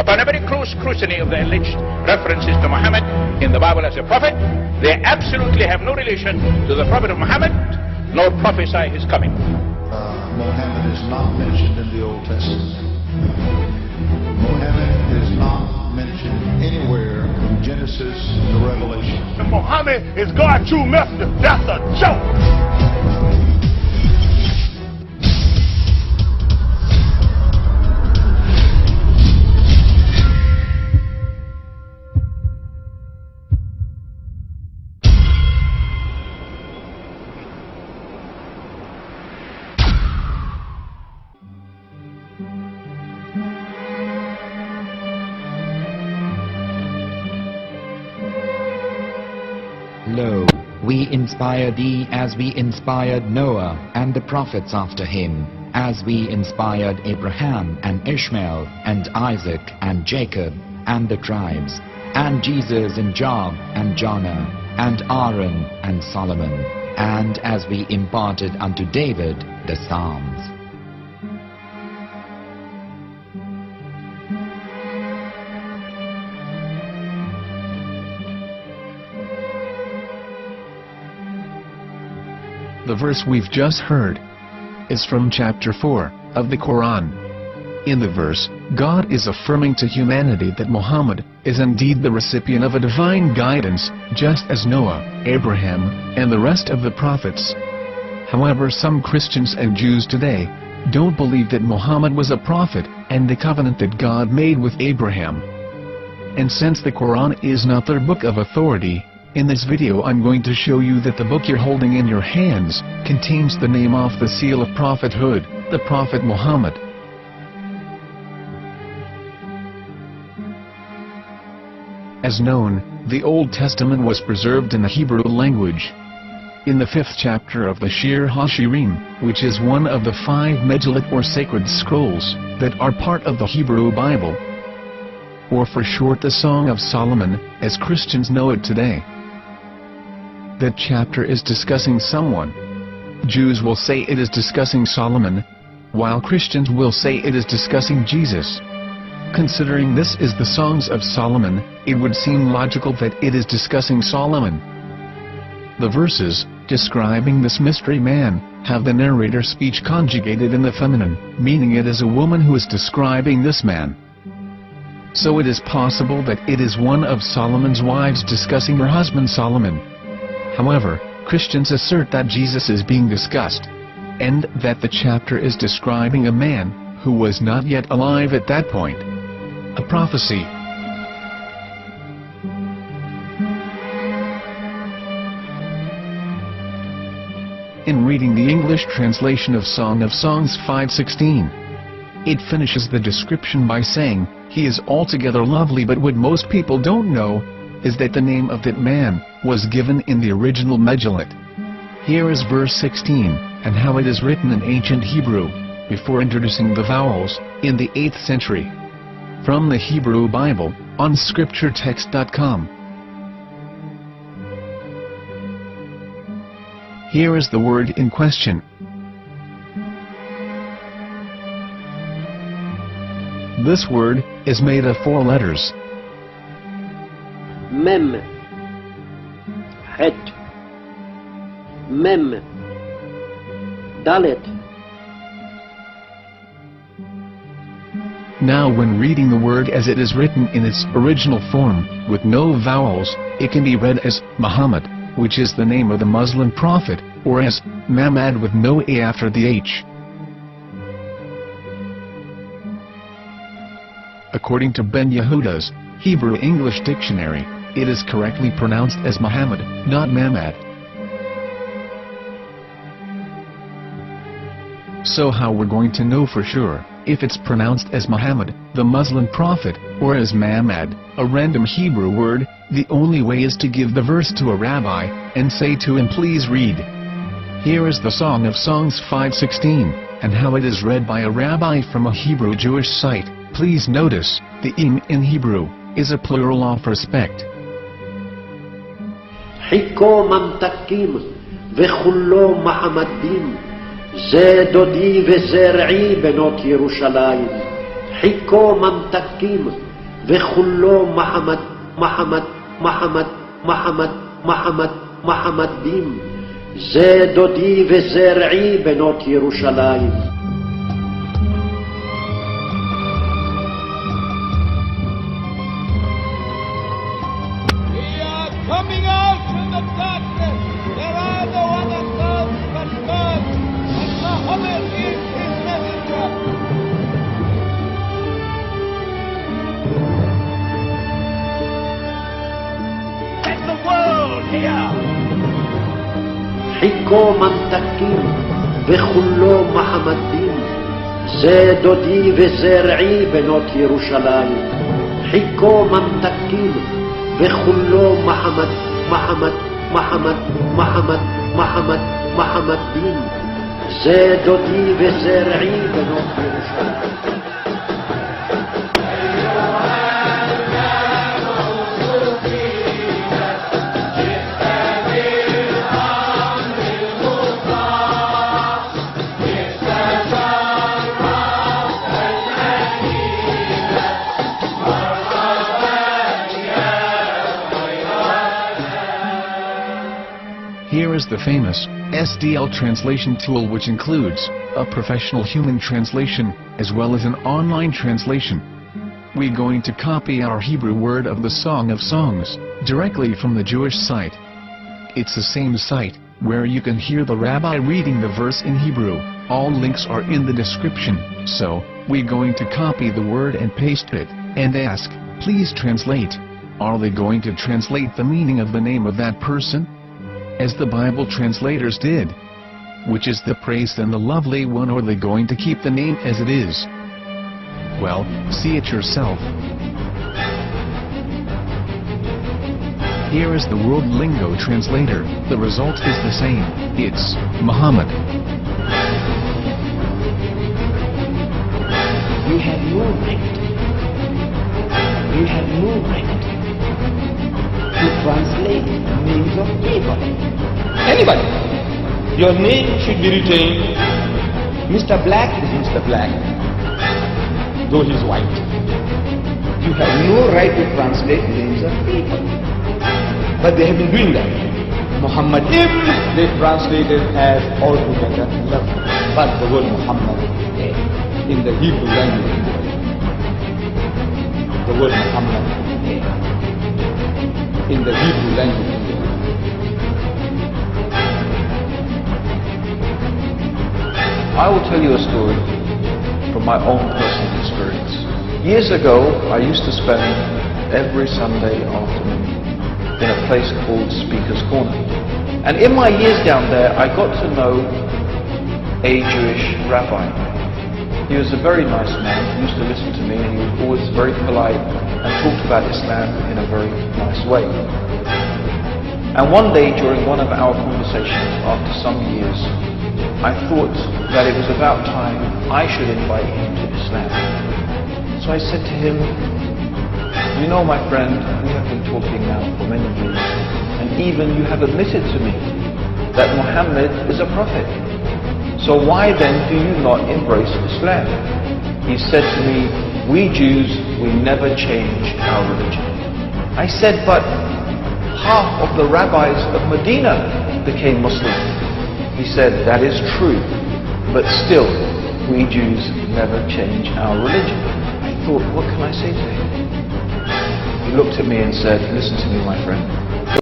upon a very close scrutiny of the alleged references to Muhammad in the Bible as a prophet, they absolutely have no relation to the prophet of Muhammad, nor prophesy his coming. Mohammed is not mentioned in the Old Testament. Mohammed is not mentioned anywhere from Genesis to Revelation. Mohammed is God's true messenger. That's a joke. Lo, we inspire thee as we inspired Noah and the prophets after him, as we inspired Abraham and Ishmael and Isaac and Jacob and the tribes, and Jesus and Job and Jonah and Aaron and Solomon, and as we imparted unto David the Psalms. The verse we've just heard is from chapter 4 of the Quran. In the verse, God is affirming to humanity that Muhammad is indeed the recipient of a divine guidance, just as Noah, Abraham, and the rest of the prophets. However, some Christians and Jews today don't believe that Muhammad was a prophet and the covenant that God made with Abraham. And since the Quran is not their book of authority, in this video I'm going to show you that the book you're holding in your hands contains the name off the seal of prophethood, the Prophet Muhammad. As known, the Old Testament was preserved in the Hebrew language. In the 5th chapter of the Shir HaShirim, which is one of the 5 Megillat or sacred scrolls that are part of the Hebrew Bible, or for short the Song of Solomon, as Christians know it today. That chapter is discussing someone. Jews will say it is discussing Solomon, while Christians will say it is discussing Jesus. Considering this is the Songs of Solomon, it would seem logical that it is discussing Solomon. The verses, describing this mystery man, have the narrator's speech conjugated in the feminine, meaning it is a woman who is describing this man. So it is possible that it is one of Solomon's wives discussing her husband Solomon. However, Christians assert that Jesus is being discussed, and that the chapter is describing a man who was not yet alive at that point. A prophecy. In reading the English translation of Song of Songs 5:16, it finishes the description by saying, "He is altogether lovely," but what most people don't know is that the name of that man was given in the original Megillat. Here is verse 16, and how it is written in ancient Hebrew, before introducing the vowels, in the 8th century. From the Hebrew Bible, on scripturetext.com. Here is the word in question. This word is made of 4 letters. Mem, Het, Mem, Dalet. Now when reading the word as it is written in its original form, with no vowels, it can be read as Muhammad, which is the name of the Muslim prophet, or as Mamad with no A after the H. According to Ben Yehuda's Hebrew-English dictionary, it is correctly pronounced as Muhammad, not Mamad. So how we're going to know for sure if it's pronounced as Muhammad, the Muslim prophet, or as Mamad, a random Hebrew word? The only way is to give the verse to a rabbi and say to him, "Please read." Here is the Song of Songs 5:16, and how it is read by a rabbi from a Hebrew Jewish site. Please notice, the im in Hebrew is a plural of respect. Hiko mamtakim vechullo mahamadim ze dodi vezer'i benot Yerushalayim. Hiko mamtakim וכולו מחמד, מחמד, מחמד, מחמד, מחמד, מחמדים. זה דודי וזה רעי בנות ירושלים. Coming out from the darkness, there are the one that serves but God, and Mohamed is his messenger. Let the world hear. חיכו ממתקים וכולו מחמדים. זה דודי וזה רעי בנות ירושלים. חיכו ממתקים וכולו מחמד, מחמד, מחמד, מחמד, מחמד, מחמדים. זה דודי וזה רעי בנות ירושלים. Here is the famous SDL translation tool, which includes a professional human translation as well as an online translation. We're going to copy our Hebrew word of the Song of Songs directly from the Jewish site. It's the same site where you can hear the rabbi reading the verse in Hebrew. All links are in the description. So, we're going to copy the word and paste it and ask, please translate. Are they going to translate the meaning of the name of that person, as the Bible translators did? Which is the praised and the lovely one, or are they going to keep the name as it is? Well, see it yourself. Here is the World Lingo Translator. The result is the same. It's Muhammad. You have no right. You have no right to translate names of people. Anybody. Your name should be retained. Mr. Black is Mr. Black, though he's white. You have no right to translate names of people. But they have been doing that. Muhammad they translated as altogether lovely. But the word Muhammad in the Hebrew language, the word Muhammad in the Hebrew language. I will tell you a story from my own personal experience. Years ago, I used to spend every Sunday afternoon in a place called Speaker's Corner. And in my years down there, I got to know a Jewish rabbi. He was a very nice man. He used to listen to me, and he was always very polite and talked about Islam in a very nice way. And one day during one of our conversations after some years, I thought that it was about time I should invite him to Islam. So I said to him, you know, my friend, we have been talking now for many years, and even you have admitted to me that Mohammed is a prophet. So why then do you not embrace Islam? He said to me, we Jews, we never change our religion. I said, but half of the rabbis of Medina became Muslim. He said, that is true, but still, we Jews never change our religion. I thought, what can I say to him? He looked at me and said, listen to me, my friend.